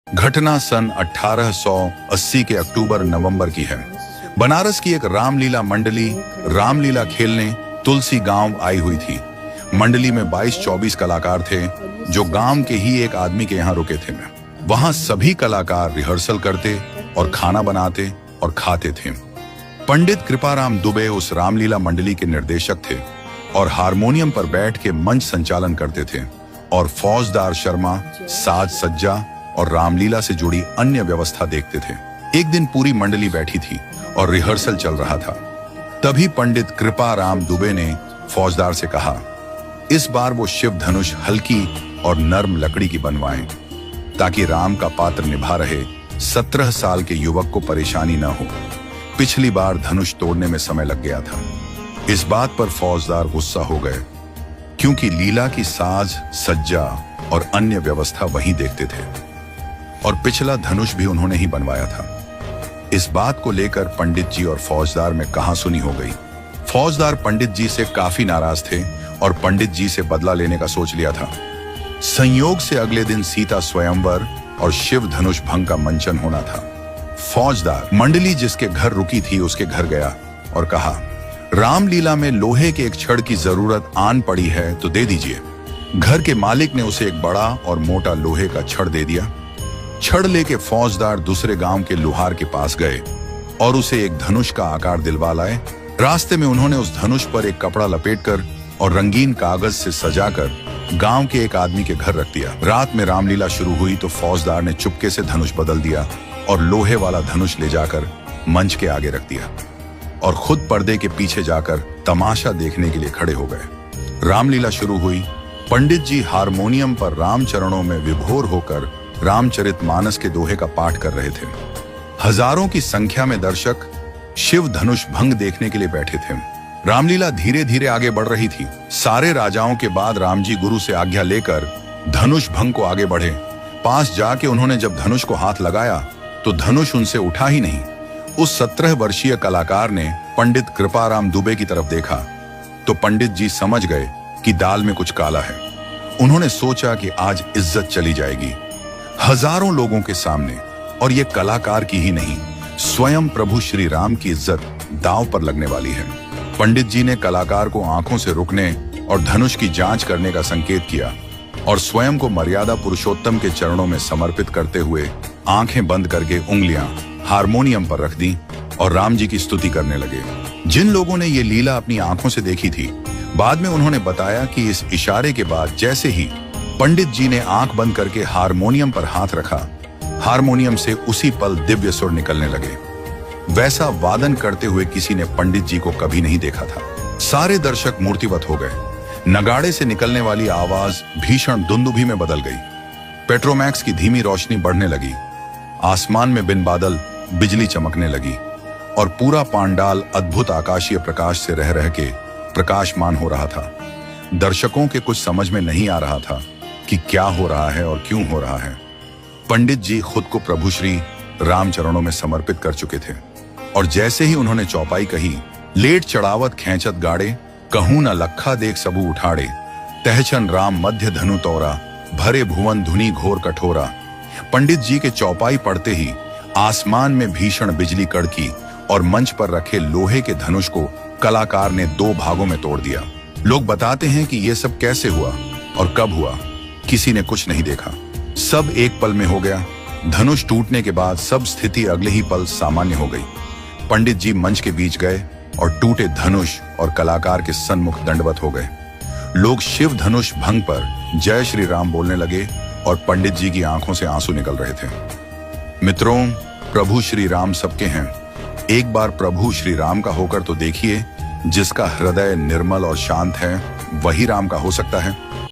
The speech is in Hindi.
घटना सन 1880 के अक्टूबर नवंबर की है। बनारस की एक रामलीला मंडली रामलीला खेलने तुलसी गांव आई हुई थी। मंडली में 22-24 कलाकार थे जो गांव के ही एक आदमी के यहाँ रुके थे। वहां सभी कलाकार रिहर्सल करते और खाना बनाते और खाते थे। पंडित कृपाराम दुबे उस रामलीला मंडली के निर्देशक थे और हारमोनियम पर बैठ के मंच संचालन करते थे और फौजदार शर्मा साज सज्जा और रामलीला से जुड़ी अन्य व्यवस्था देखते थे। एक दिन पूरी मंडली बैठी थी और रिहर्सल चल रहा था। तभी पंडित कृपाराम दुबे ने फौजदार से कहा, इस बार वो शिव धनुष हल्की और नर्म लकड़ी की बनवाएं ताकि राम का पात्र निभा रहे 17 साल के युवक को परेशानी न हो। पिछली बार धनुष तोड़ने में समय लग गया था। इस बात पर फौजदार गुस्सा हो गए क्योंकि लीला की साज सज्जा और अन्य व्यवस्था वही देखते थे और पिछला धनुष भी उन्होंने ही बनवाया था। इस बात को लेकर पंडित जी और फौजदार में कहासुनी हो गई। फौजदार पंडित जी से काफी नाराज थे और पंडित जी से बदला लेने का सोच लिया था। संयोग से अगले दिन सीता स्वयंवर और शिव धनुष भंग का मंचन होना था। फौजदार मंडली जिसके घर रुकी थी उसके घर गया और कहा, रामलीला में लोहे के एक छड़ की जरूरत आन पड़ी है तो दे दीजिए। घर के मालिक ने उसे एक बड़ा और मोटा लोहे का छड़ दे दिया। छड़ लेके फौजदार दूसरे गांव के लुहार के पास गए और उसे एक धनुष का आकार दिलवा लाए। रास्ते में उन्होंने उस धनुष पर एक कपड़ा लपेटकर और रंगीन कागज से सजाकर गांव के एक आदमी के घर रख दिया। रात में रामलीला शुरू हुई तो फौजदार ने चुपके से धनुष बदल दिया और लोहे वाला धनुष ले जाकर मंच के आगे रख दिया और खुद पर्दे के पीछे जाकर तमाशा देखने के लिए खड़े हो गए। रामलीला शुरू हुई। पंडित जी हारमोनियम पर राम चरणों में विभोर होकर रामचरितमानस के दोहे का पाठ कर रहे थे। हजारों की संख्या में दर्शक शिव धनुष भंग देखने के लिए बैठे थे। रामलीला धीरे धीरे आगे बढ़ रही थी। सारे राजाओं के बाद राम जी गुरु से आज्ञा लेकर धनुष भंग को आगे बढ़े। पास जाके उन्होंने जब धनुष को हाथ लगाया तो धनुष उनसे उठा ही नहीं। उस 17 वर्षीय कलाकार ने पंडित कृपाराम दुबे की तरफ देखा तो पंडित जी समझ गए कि दाल में कुछ काला है। उन्होंने सोचा कि आज इज्जत चली जाएगी हजारों लोगों के सामने, और ये कलाकार की ही नहीं स्वयं प्रभु श्री राम की इज्जत दांव पर लगने वाली है। पंडित जी ने कलाकार को आंखों से रुकने और धनुष की जांच करने का संकेत किया और स्वयं को मर्यादा पुरुषोत्तम के चरणों में समर्पित करते हुए आंखें बंद करके उंगलियां हारमोनियम पर रख दी और राम जी की स्तुति करने लगे। जिन लोगों ने ये लीला अपनी आंखों से देखी थी, बाद में उन्होंने बताया कि इस इशारे के बाद जैसे ही पंडित जी ने आंख बंद करके हारमोनियम पर हाथ रखा, हारमोनियम से उसी पल दिव्य सुर निकलने लगे। वैसा वादन करते हुए किसी ने पंडित जी को कभी नहीं देखा था। सारे दर्शक मूर्तिवत हो गए। नगाड़े से निकलने वाली आवाज भीषण दुंदुभी में बदल गई। पेट्रोमैक्स की धीमी रोशनी बढ़ने लगी। आसमान में बिन बादल बिजली चमकने लगी और पूरा पांडाल अद्भुत आकाशीय प्रकाश से रह रह के प्रकाशमान हो रहा था। दर्शकों के कुछ समझ में नहीं आ रहा था कि क्या हो रहा है और क्यों हो रहा है। पंडित जी खुद को प्रभु श्री राम चरणों में समर्पित कर चुके थे और जैसे ही उन्होंने चौपाई कही, लेट चढ़ावत खेचत गाड़े, कहूं न लखा देख सबू उठाड़े, तहचन राम मध्य धनु तोरा, भरे भुवन धुनी घोर कठोरा। पंडित जी के चौपाई पढ़ते ही आसमान में भीषण बिजली कड़की और मंच पर रखे लोहे के धनुष को कलाकार ने 2 भागों में तोड़ दिया। लोग बताते हैं कि यह सब कैसे हुआ और कब हुआ, किसी ने कुछ नहीं देखा। सब एक पल में हो गया। धनुष टूटने के बाद सब स्थिति अगले ही पल सामान्य हो गई। पंडित जी मंच के बीच गए और टूटे धनुष और कलाकार के सन्मुख दंडवत हो गए। लोग शिव धनुष भंग पर जय श्री राम बोलने लगे और पंडित जी की आंखों से आंसू निकल रहे थे। मित्रों, प्रभु श्री राम सबके हैं। एक बार प्रभु श्री राम का होकर तो देखिए। जिसका हृदय निर्मल और शांत है वही राम का हो सकता है।